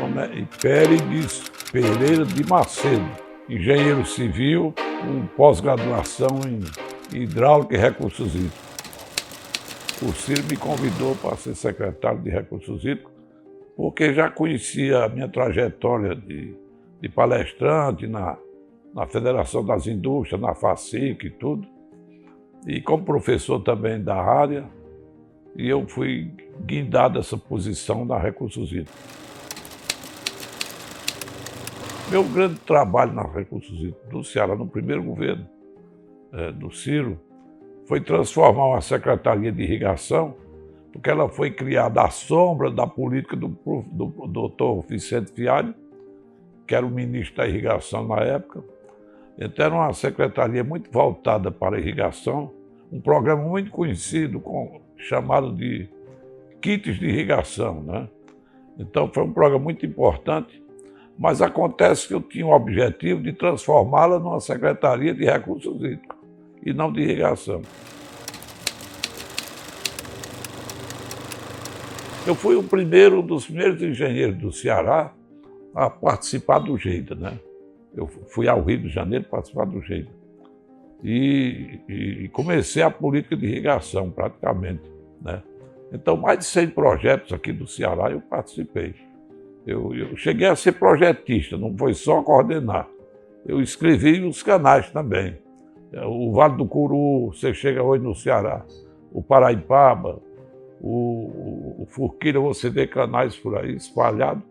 nome é Hipérides Pereira de Macedo, engenheiro civil com pós-graduação em hidráulica e recursos hídricos. O Ciro me convidou para ser secretário de Recursos Hídricos, porque já conhecia a minha trajetória de palestrante na Federação das Indústrias, na FACIC e tudo, e como professor também da área, e eu fui guindado essa posição na Recursos Hídricos. Meu grande trabalho na Recursos Hídricos do Ceará, no primeiro governo do Ciro, foi transformar uma Secretaria de Irrigação, porque ela foi criada à sombra da política do doutor Vicente Fialho, que era o ministro da Irrigação na época. Então era uma secretaria muito voltada para a irrigação, um programa muito conhecido, chamado de kits de irrigação, né? Então foi um programa muito importante, mas acontece que eu tinha o objetivo de transformá-la numa Secretaria de Recursos Hídricos e não de irrigação. Eu fui um dos primeiros engenheiros do Ceará a participar do GEIDA, né? Eu fui ao Rio de Janeiro participar do GEIDA. E comecei a política de irrigação, praticamente, né? Então, mais de 100 projetos aqui do Ceará eu participei. Eu cheguei a ser projetista, não foi só coordenar. Eu escrevi os canais também. O Vale do Curu, você chega hoje no Ceará, o Paraipaba, o Forquilha, você vê canais por aí espalhados,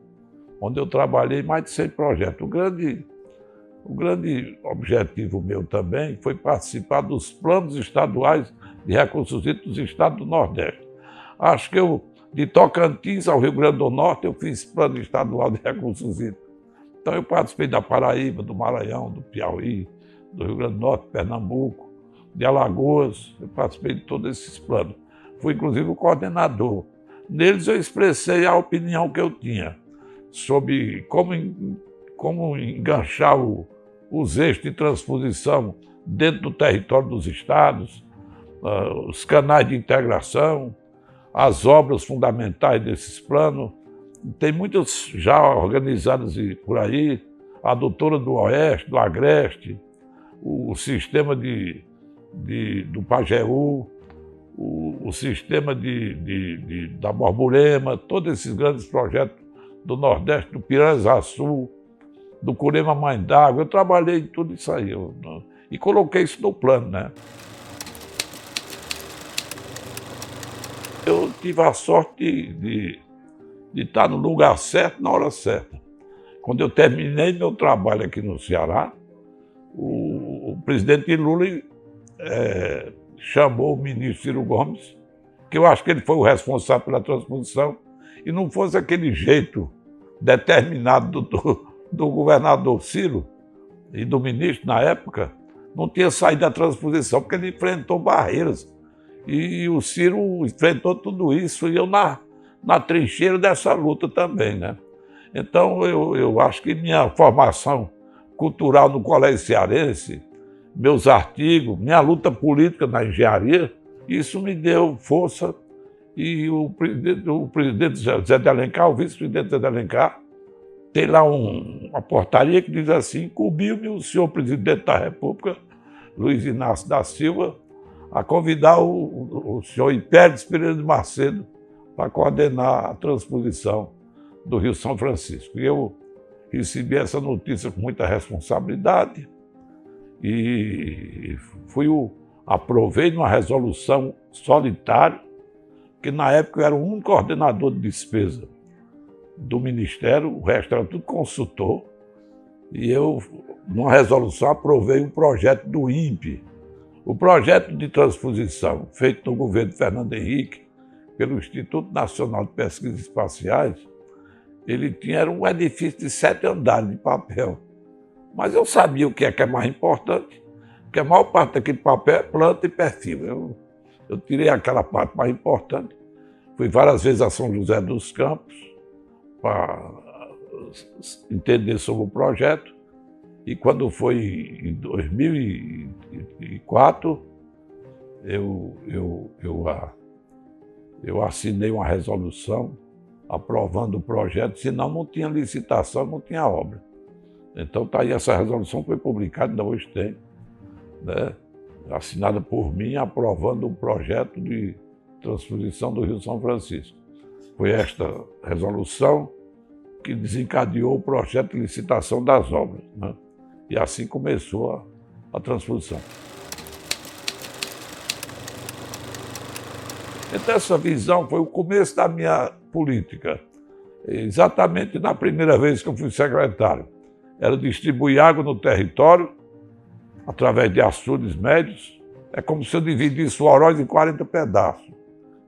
onde eu trabalhei mais de 100 projetos. O grande objetivo meu também foi participar dos planos estaduais de recursos hídricos do estado do Nordeste. Acho que de Tocantins ao Rio Grande do Norte, eu fiz plano estadual de recursos hídricos. Então eu participei da Paraíba, do Maranhão, do Piauí, do Rio Grande do Norte, Pernambuco, de Alagoas, eu participei de todos esses planos. Fui inclusive o coordenador. Neles eu expressei a opinião que eu tinha sobre como enganchar os eixos de transposição dentro do território dos estados, os canais de integração, as obras fundamentais desses planos. Tem muitas já organizadas por aí, a Adutora do Oeste, do Agreste, o sistema do Pajeú, o sistema da Borborema, todos esses grandes projetos do Nordeste, do Piranhaçu, do Curema Mãe d'Água. Eu trabalhei em tudo isso aí e coloquei isso no plano, né? Eu tive a sorte de estar no lugar certo, na hora certa. Quando eu terminei meu trabalho aqui no Ceará, o presidente Lula chamou o ministro Ciro Gomes, que eu acho que ele foi o responsável pela transposição, e não fosse aquele jeito determinado do governador Ciro e do ministro na época, não tinha saído da transposição, porque ele enfrentou barreiras. E o Ciro enfrentou tudo isso, e eu na trincheira dessa luta também, né? Então eu acho que minha formação cultural no Colégio Cearense, meus artigos, minha luta política na engenharia, isso me deu força. E o presidente Zé de Alencar, o vice-presidente Zé de Alencar, tem lá uma portaria que diz assim: incumbiu-me o senhor presidente da República, Luiz Inácio da Silva, a convidar o senhor Hipérides Pereira de Macedo para coordenar a transposição do Rio São Francisco. E eu recebi essa notícia com muita responsabilidade e aprovei numa resolução solitária, que na época eu era o único coordenador de despesa do Ministério, o resto era tudo consultor, e eu, numa resolução, aprovei um projeto do INPE, o projeto de transposição feito no governo Fernando Henrique, pelo Instituto Nacional de Pesquisas Espaciais. Era um edifício de 7 andares de papel, mas eu sabia o que é mais importante, porque a maior parte daquele papel é planta e perfil. Eu tirei aquela parte mais importante, fui várias vezes a São José dos Campos para entender sobre o projeto, e quando foi em 2004, eu assinei uma resolução aprovando o projeto, senão não tinha licitação, não tinha obra. Então está aí, essa resolução foi publicada, ainda hoje tem, né, assinada por mim, aprovando o projeto de transposição do Rio São Francisco. Foi esta resolução que desencadeou o projeto de licitação das obras, né? E assim começou a transposição. Então essa visão foi o começo da minha política. Exatamente na primeira vez que eu fui secretário. Era distribuir água no território, através de açudes médios. É como se eu dividisse o Oroz em 40 pedaços.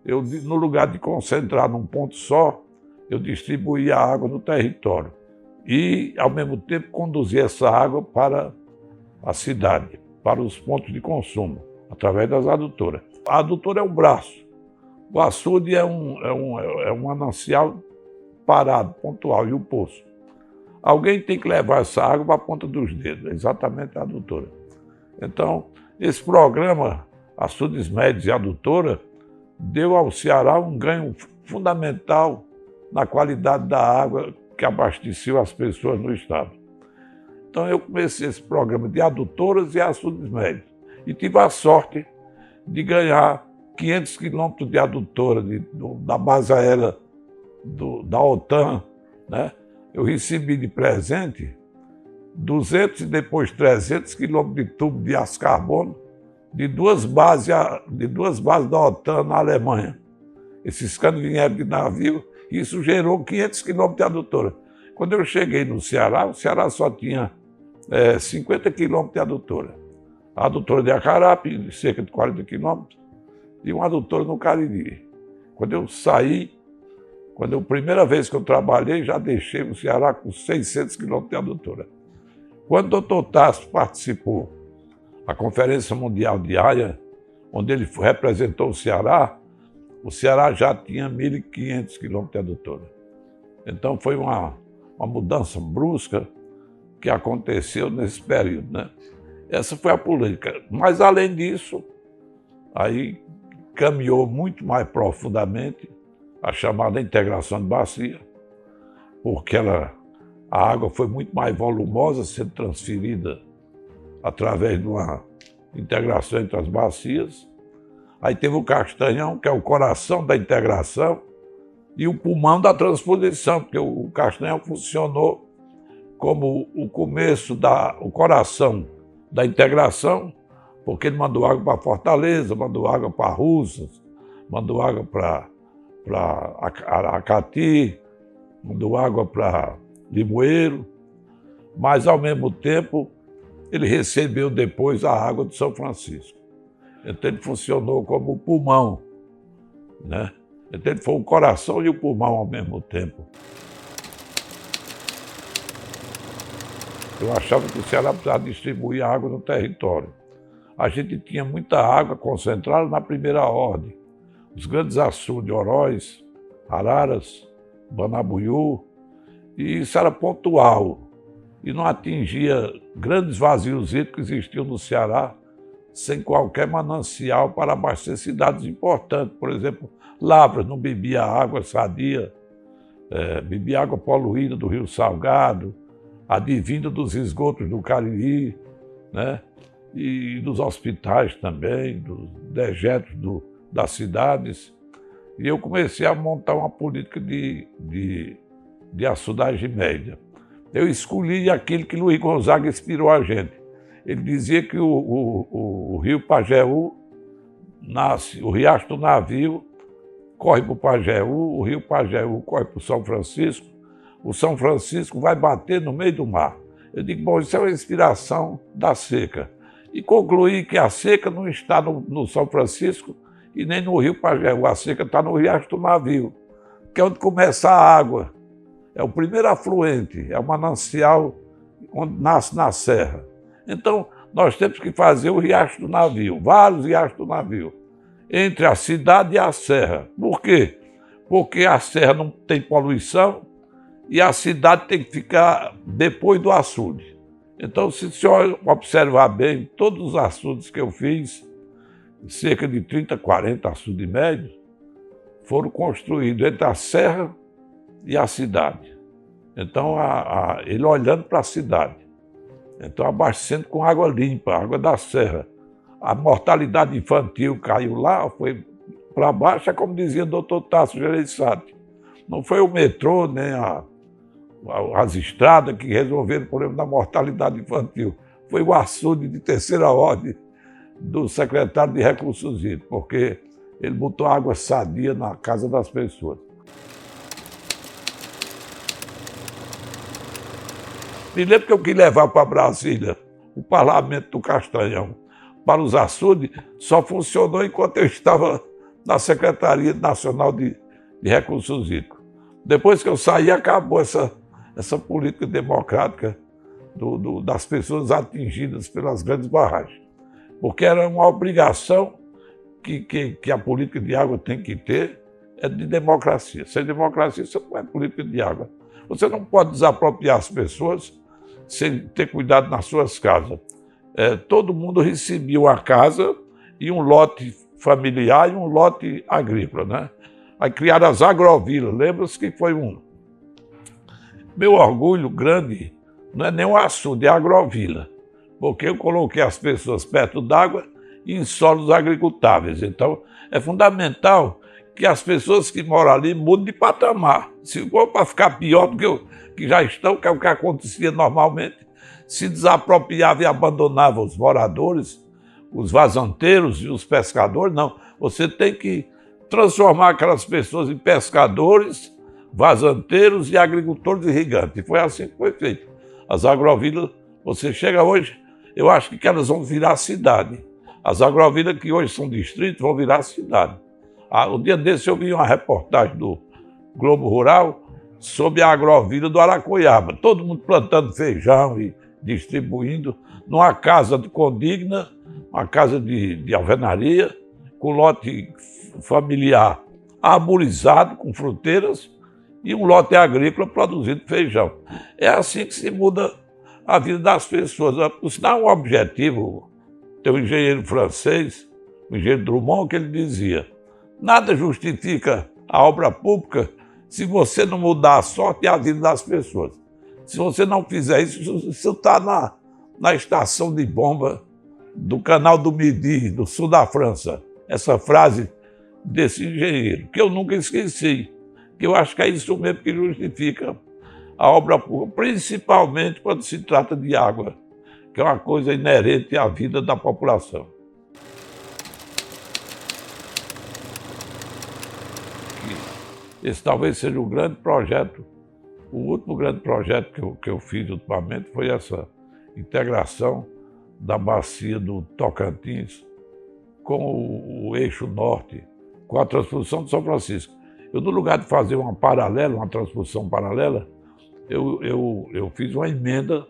Eu, no lugar de concentrar num ponto só, eu distribuía a água no território. E, ao mesmo tempo, conduzia essa água para a cidade, para os pontos de consumo, através das adutoras. A adutora é um braço. O açude é um manancial parado, pontual, e o poço. Alguém tem que levar essa água para a ponta dos dedos, exatamente a adutora. Então, esse programa, Açudes Médios e Adutora, deu ao Ceará um ganho fundamental na qualidade da água que abasteceu as pessoas no estado. Então eu comecei esse programa de adutoras e açudes médios e tive a sorte de ganhar 500 quilômetros de adutora da base aérea da OTAN, né? Eu recebi de presente 200 e depois 300 quilômetros de tubo de aço carbono de duas bases da OTAN na Alemanha. Esses canos vieram de navio e isso gerou 500 quilômetros de adutora. Quando eu cheguei no Ceará, o Ceará só tinha 50 quilômetros de adutora. A adutora de Acarape, cerca de 40 quilômetros, e uma adutora no Cariri. Quando eu saí, a primeira vez que eu trabalhei, já deixei o Ceará com 600 quilômetros de adutora. Quando o doutor Tasso participou da Conferência Mundial de Haia, onde ele representou o Ceará já tinha 1.500 quilômetros de adutora. Então foi uma mudança brusca que aconteceu nesse período, né? Essa foi a política. Mas, além disso, aí caminhou muito mais profundamente a chamada integração de bacia, porque a água foi muito mais volumosa sendo transferida através de uma integração entre as bacias. Aí teve o Castanhão, que é o coração da integração, e o pulmão da transposição, porque o Castanhão funcionou como o coração da integração, porque ele mandou água para Fortaleza, mandou água para Russas, mandou água para Aracati, mandou água para Limoeiro, mas, ao mesmo tempo, ele recebeu depois a água de São Francisco. Então ele funcionou como o pulmão, né? Então ele foi o coração e o pulmão ao mesmo tempo. Eu achava que o Ceará precisava distribuir a água no território. A gente tinha muita água concentrada na primeira ordem. Os grandes açudes, Oroz, Araras, Banabuiú, e isso era pontual. E não atingia grandes vazios hídricos que existiam no Ceará, sem qualquer manancial para abastecer cidades importantes. Por exemplo, Lavras não bebia água sadia, bebia água poluída do Rio Salgado, advinda dos esgotos do Cariri, né? E dos hospitais também, dos dejetos das cidades. E eu comecei a montar uma política de açudagem média. Eu escolhi aquilo que Luiz Gonzaga inspirou a gente. Ele dizia que o rio Pajeú nasce, o riacho do Navio corre para o Pajeú, o rio Pajeú corre para o São Francisco, o São Francisco vai bater no meio do mar. Eu digo, bom, isso é uma inspiração da seca. E concluí que a seca não está no São Francisco e nem no rio Pajeú, a seca está no riacho do Navio, que é onde começa a água. É o primeiro afluente, é o manancial onde nasce na serra. Então, nós temos que fazer o riacho do Navio, vários riachos do Navio, entre a cidade e a serra. Por quê? Porque a serra não tem poluição e a cidade tem que ficar depois do açude. Então, se o senhor observar bem, todos os açudes que eu fiz, cerca de 30, 40 açudes médios, foram construídos entre a serra e a cidade. Então, ele olhando para a cidade. Então, abastecendo com água limpa, água da serra. A mortalidade infantil caiu lá, foi para baixo, é como dizia o doutor Tasso Gereissati. Não foi o metrô, nem as estradas que resolveram o problema da mortalidade infantil. Foi o açude de terceira ordem do secretário de Recursos Hídricos, porque ele botou água sadia na casa das pessoas. Me lembro que eu quis levar para Brasília o parlamento do Castanhão para os açudes, só funcionou enquanto eu estava na Secretaria Nacional de Recursos Hídricos. Depois que eu saí, acabou essa política democrática das pessoas atingidas pelas grandes barragens. Porque era uma obrigação que a política de água tem que ter, é de democracia. Sem democracia, você não é política de água. Você não pode desapropriar as pessoas sem ter cuidado nas suas casas. Todo mundo recebia uma casa e um lote familiar e um lote agrícola, né? Aí criaram as agrovilas. Lembra-se que foi meu orgulho grande, não é nem um açude, é a agrovila, porque eu coloquei as pessoas perto d'água e em solos agricultáveis. Então, é fundamental que as pessoas que moram ali mudem de patamar. Se for para ficar pior do que já estão, que é o que acontecia normalmente, se desapropriava e abandonava os moradores, os vazanteiros e os pescadores. Não, você tem que transformar aquelas pessoas em pescadores, vazanteiros e agricultores irrigantes. E foi assim que foi feito. As agrovilas, você chega hoje, eu acho que elas vão virar cidade. As agrovilas que hoje são distritos vão virar cidade. Um dia desse eu vi uma reportagem do Globo Rural sobre a agrovila do Aracoiaba. Todo mundo plantando feijão e distribuindo numa casa de condigna, uma casa de alvenaria, com lote familiar arborizado, com fruteiras, e um lote agrícola produzindo feijão. É assim que se muda a vida das pessoas. Isso dá um objetivo. Tem um engenheiro francês, o engenheiro Drummond, que ele dizia: nada justifica a obra pública se você não mudar a sorte e a vida das pessoas. Se você não fizer isso, você está na estação de bomba do canal do Midi, do sul da França. Essa frase desse engenheiro, que eu nunca esqueci, que eu acho que é isso mesmo que justifica a obra pública, principalmente quando se trata de água, que é uma coisa inerente à vida da população. Esse talvez seja o grande projeto, o último grande projeto que eu fiz ultimamente foi essa integração da bacia do Tocantins com o eixo norte, com a transposição de São Francisco. Eu, no lugar de fazer uma transposição paralela, eu fiz uma emenda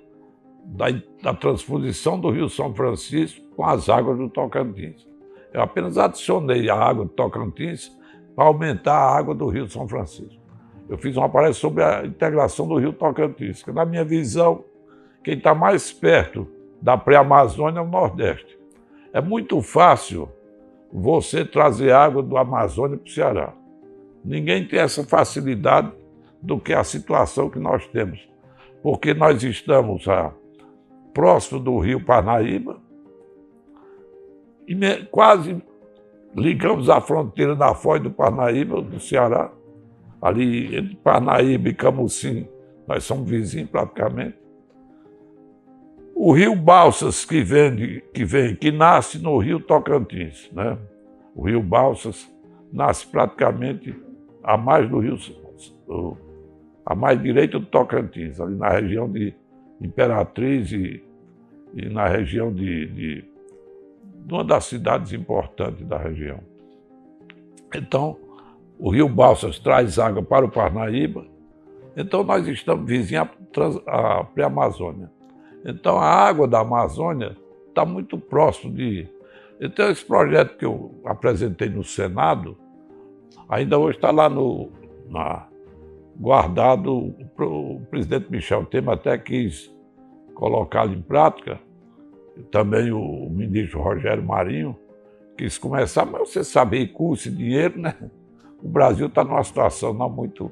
da transposição do Rio São Francisco com as águas do Tocantins. Eu apenas adicionei a água do Tocantins para aumentar a água do Rio São Francisco. Eu fiz uma palestra sobre a integração do Rio Tocantins, que, na minha visão, quem está mais perto da pré-Amazônia é o Nordeste. É muito fácil você trazer água do Amazônia para o Ceará. Ninguém tem essa facilidade do que a situação que nós temos, porque nós estamos próximo do Rio Parnaíba e quase ligamos a fronteira da Foz do Parnaíba, do Ceará. Ali entre Parnaíba e Camucim, nós somos vizinhos praticamente. O rio Balsas, que nasce no rio Tocantins, né? O rio Balsas nasce praticamente a mais do rio, a mais direita do Tocantins, ali na região de Imperatriz e na região de uma das cidades importantes da região. Então, o rio Balsas traz água para o Parnaíba, então nós estamos vizinhos à pré-Amazônia. Então a água da Amazônia está muito próximo de... Então esse projeto que eu apresentei no Senado, ainda hoje está lá guardado. O presidente Michel Temer até quis colocá-lo em prática, também o ministro Rogério Marinho quis começar, mas você sabe, recurso e dinheiro, né? O Brasil está numa situação não muito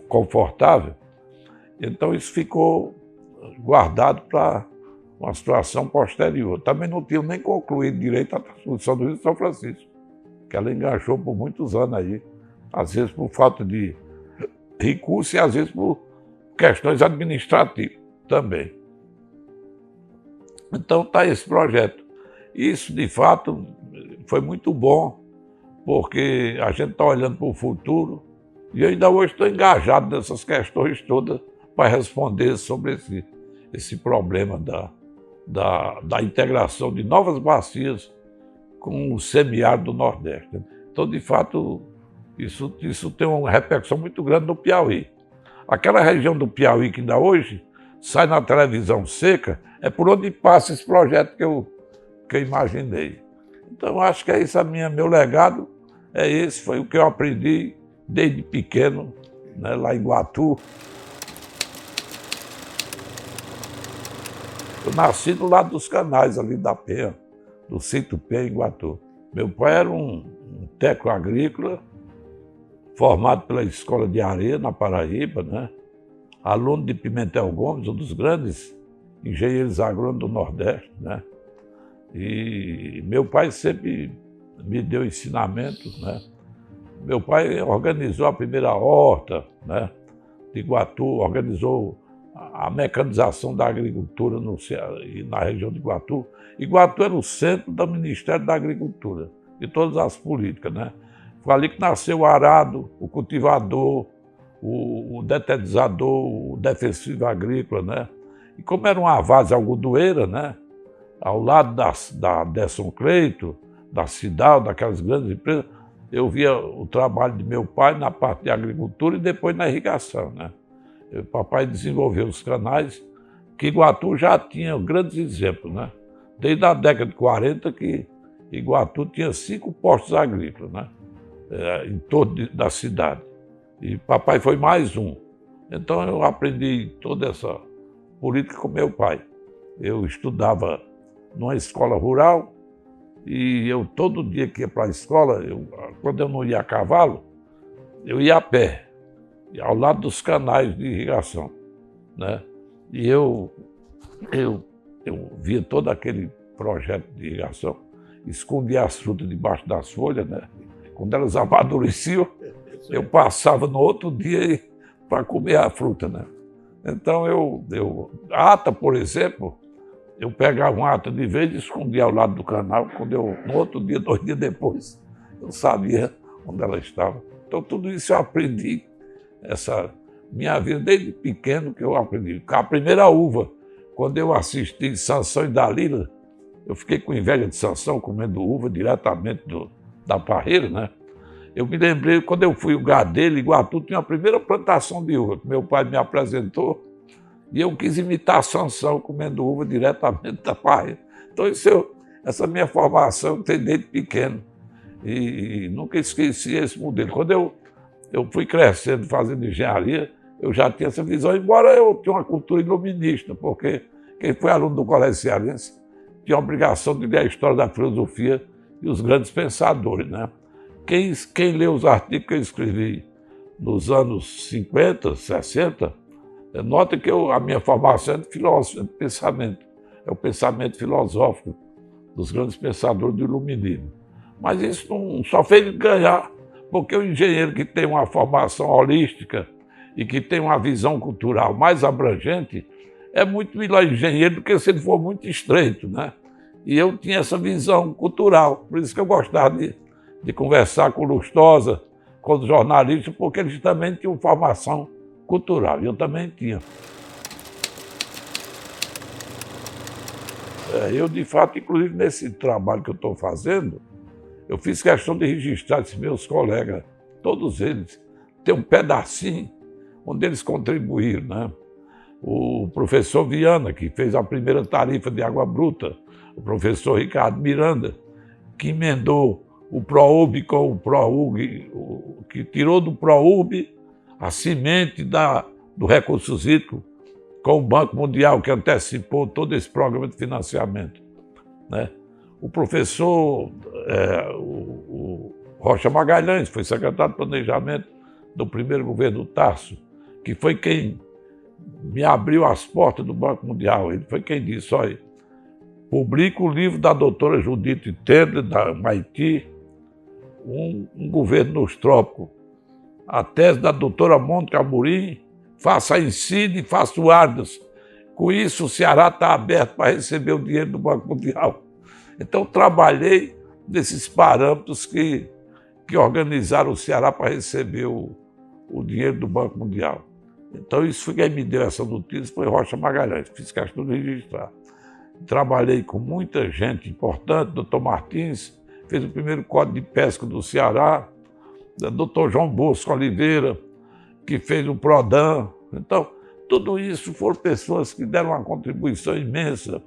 confortável. Então isso ficou guardado para uma situação posterior. Também não tinha nem concluído direito a construção do Rio de São Francisco, que ela enganchou por muitos anos aí, às vezes por falta de recursos e às vezes por questões administrativas também. Então está esse projeto. Isso, de fato, foi muito bom, porque a gente está olhando para o futuro e eu ainda hoje estou engajado nessas questões todas para responder sobre esse problema da integração de novas bacias com o semiárido do Nordeste. Então, de fato, isso tem uma repercussão muito grande no Piauí. Aquela região do Piauí que ainda hoje sai na televisão seca, é por onde passa esse projeto que eu imaginei. Então, acho que é isso, meu legado é esse, foi o que eu aprendi desde pequeno, né, lá em Iguatu. Eu nasci do lado dos canais ali da Penha, do Sítio Penha, em Iguatu. Meu pai era um técnico agrícola, formado pela Escola de Areia, na Paraíba, né? Aluno de Pimentel Gomes, um dos grandes engenheiros agrônomos do Nordeste, né? E meu pai sempre me deu ensinamentos, né? Meu pai organizou a primeira horta, né, de Iguatu, organizou a mecanização da agricultura na região de Iguatu. Iguatu era o centro do Ministério da Agricultura, de todas as políticas, né? Foi ali que nasceu o arado, o cultivador, o detetizador, o defensivo agrícola, né? E como era uma várzea algodoeira, né, ao lado da Desson Cleito, da Cidal, daquelas grandes empresas, eu via o trabalho de meu pai na parte de agricultura e depois na irrigação, né? O papai desenvolveu os canais, que Iguatu já tinha grandes exemplos, né? Desde a década de 40 que Iguatu tinha 5 postos agrícolas, né, em torno da cidade. E papai foi mais um. Então eu aprendi toda essa política com meu pai. Eu estudava numa escola rural e eu todo dia que ia para a escola, quando eu não ia a cavalo, eu ia a pé, ao lado dos canais de irrigação, né? E eu via todo aquele projeto de irrigação, escondia as frutas debaixo das folhas, né? Quando elas amadureciam, eu passava no outro dia para comer a fruta, né? Então ata, por exemplo, eu pegava uma ata de vez e escondia ao lado do canal, no outro dia, 2 dias depois, eu sabia onde ela estava. Então tudo isso eu aprendi, essa minha vida desde pequeno que eu aprendi. A primeira uva, quando eu assisti Sansão e Dalila, eu fiquei com inveja de Sansão comendo uva diretamente da parreira, né? Eu me lembrei, quando eu fui o Gadelha, Iguatu tinha a primeira plantação de uva, que meu pai me apresentou, e eu quis imitar Sansão comendo uva diretamente da parreira. Então essa minha formação eu tenho desde pequeno, e nunca esqueci esse modelo. Quando eu fui crescendo, fazendo engenharia, eu já tinha essa visão, embora eu tenha uma cultura iluminista, porque quem foi aluno do Colégio Cearense tinha a obrigação de ler a história da filosofia e os grandes pensadores, né? Quem lê os artigos que eu escrevi nos anos 50, 60, nota que a minha formação é de filósofo, de pensamento. É o pensamento filosófico dos grandes pensadores do iluminismo. Mas isso não só fez ganhar, porque o engenheiro que tem uma formação holística e que tem uma visão cultural mais abrangente é muito melhor engenheiro do que se ele for muito estreito, né? E eu tinha essa visão cultural, por isso que eu gostava de conversar com o Lustosa, com os jornalistas, porque eles também tinham formação cultural, e eu também tinha. Eu, de fato, inclusive nesse trabalho que eu estou fazendo, eu fiz questão de registrar esses meus colegas, todos eles, tem um pedacinho onde eles contribuíram, né? O professor Viana, que fez a primeira tarifa de água bruta, o professor Ricardo Miranda, que emendou o ProURB com o ProURG, que tirou do ProURB a semente do recursos hídricos com o Banco Mundial, que antecipou todo esse programa de financiamento, né? O professor o Rocha Magalhães foi secretário de Planejamento do primeiro governo Tasso, que foi quem me abriu as portas do Banco Mundial. Ele foi quem disse: olha, publica o livro da doutora Judith Tendler, da Haiti, um governo nos trópicos. A tese da doutora Mônica Amorim, faça a Ensine e faça o Ardas. Com isso, o Ceará está aberto para receber o dinheiro do Banco Mundial. Então, trabalhei nesses parâmetros que organizaram o Ceará para receber o dinheiro do Banco Mundial. Então, isso foi quem me deu essa notícia, foi Rocha Magalhães, fiz questão de registrar. Trabalhei com muita gente importante, doutor Martins, fez o primeiro Código de Pesca do Ceará, doutor João Bosco Oliveira, que fez o PRODAN. Então, tudo isso foram pessoas que deram uma contribuição imensa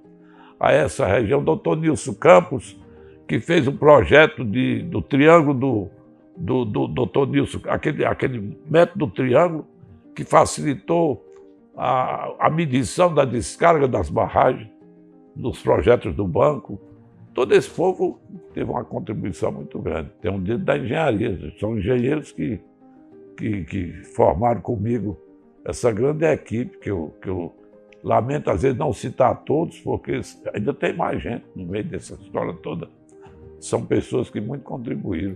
a essa região. Doutor Nilson Campos, que fez o projeto do triângulo do doutor Nilson, aquele método do triângulo, que facilitou a medição da descarga das barragens nos projetos do banco. Todo esse povo teve uma contribuição muito grande. Tem um dedo da engenharia, são engenheiros que formaram comigo essa grande equipe, que eu lamento às vezes não citar todos, porque ainda tem mais gente no meio dessa história toda. São pessoas que muito contribuíram,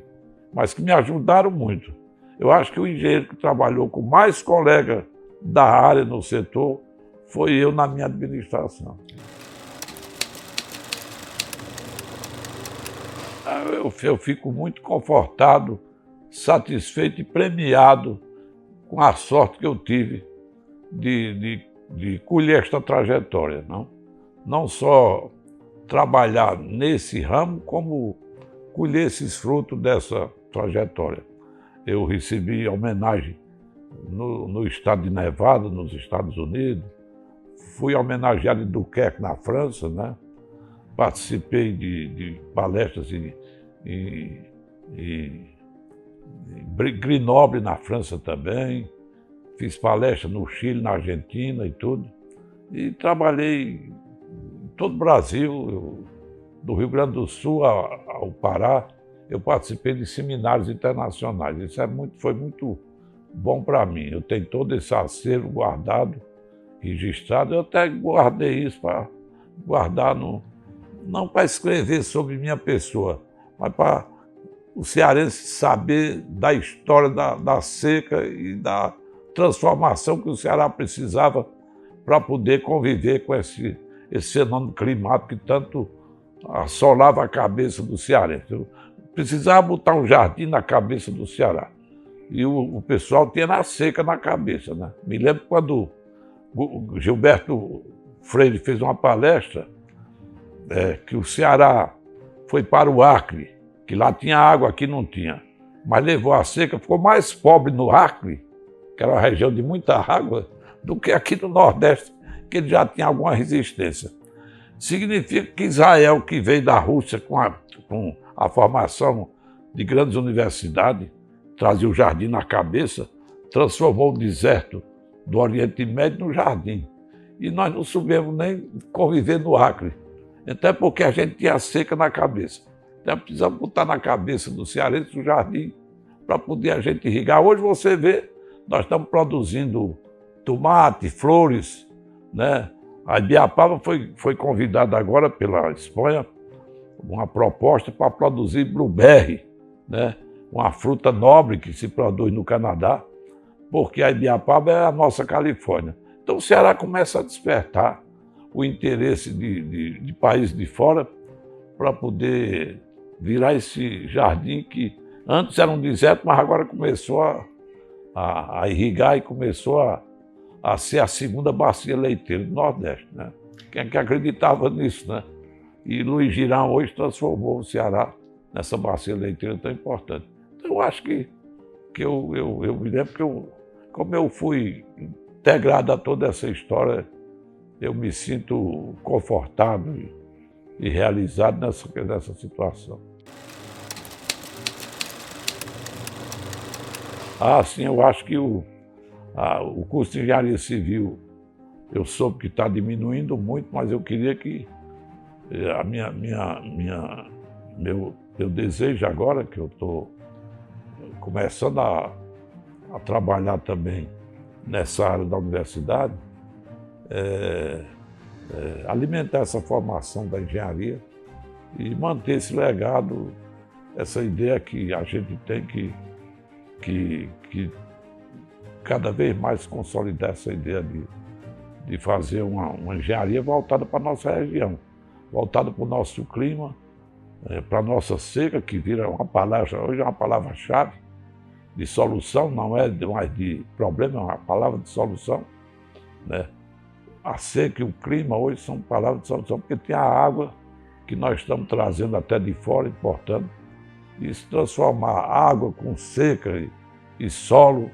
mas que me ajudaram muito. Eu acho que o engenheiro que trabalhou com mais colegas da área no setor foi eu na minha administração. Eu fico muito confortado, satisfeito e premiado com a sorte que eu tive de colher esta trajetória. Não só trabalhar nesse ramo, como colher esses frutos dessa trajetória. Eu recebi homenagem no estado de Nevada, nos Estados Unidos, fui homenageado em Dunkerque, na França, né? Participei de palestras em Grenoble, na França também, fiz palestra no Chile, na Argentina e tudo, e trabalhei em todo o Brasil, do Rio Grande do Sul ao Pará. Eu participei de seminários internacionais. Isso foi muito bom para mim. Eu tenho todo esse acervo guardado, registrado. Eu até guardei isso para guardar, não para escrever sobre minha pessoa, mas para o cearense saber da história da seca e da transformação que o Ceará precisava para poder conviver com esse fenômeno climático que tanto assolava a cabeça do cearense. Eu precisava botar um jardim na cabeça do Ceará. E o pessoal tinha na seca na cabeça, né? Me lembro quando o Gilberto Freire fez uma palestra, que o Ceará foi para o Acre, que lá tinha água, aqui não tinha. Mas levou a seca, ficou mais pobre no Acre, que era uma região de muita água, do que aqui no Nordeste, que ele já tinha alguma resistência. Significa que Israel, que veio da Rússia com a formação de grandes universidades, trazia o jardim na cabeça, transformou o deserto do Oriente Médio no jardim. E nós não soubemos nem conviver no Acre. Até porque a gente tinha seca na cabeça. Então precisamos botar na cabeça do cearense o jardim para poder a gente irrigar. Hoje você vê, nós estamos produzindo tomate, flores, né? A Ibiapaba foi convidada agora pela Espanha, uma proposta para produzir blueberry, né? Uma fruta nobre que se produz no Canadá, porque a Ibiapaba é a nossa Califórnia. Então o Ceará começa a despertar o interesse de países de fora para poder virar esse jardim que antes era um deserto, mas agora começou a irrigar e começou a ser a segunda bacia leiteira do Nordeste, né? Quem é que acreditava nisso, né? E Luiz Girão hoje transformou o Ceará nessa bacia leiteira tão importante. Então eu acho que eu me lembro que como eu fui integrado a toda essa história, eu me sinto confortável e realizado nessa situação. Sim, eu acho que o curso de engenharia civil, eu soube que está diminuindo muito, mas eu queria que meu desejo agora, que eu estou começando a trabalhar também nessa área da universidade, alimentar essa formação da engenharia e manter esse legado, essa ideia que a gente tem que cada vez mais consolidar essa ideia de fazer uma engenharia voltada para a nossa região, voltada para o nosso clima, para a nossa seca, que vira uma palavra, hoje é uma palavra-chave de solução, não é mais de problema, é uma palavra de solução, né? A seca e o clima hoje são palavras de solução, porque tem a água que nós estamos trazendo até de fora, importando, e se transformar água com seca e solo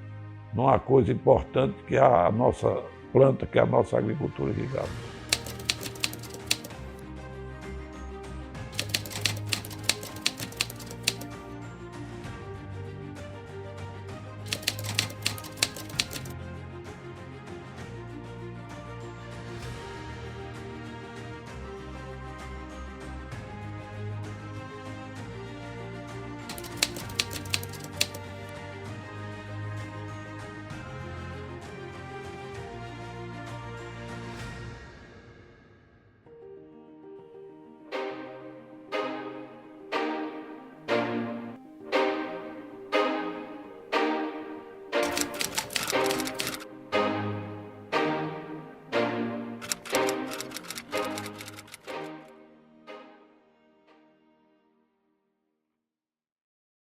numa coisa importante que é a nossa planta, que é a nossa agricultura irrigada.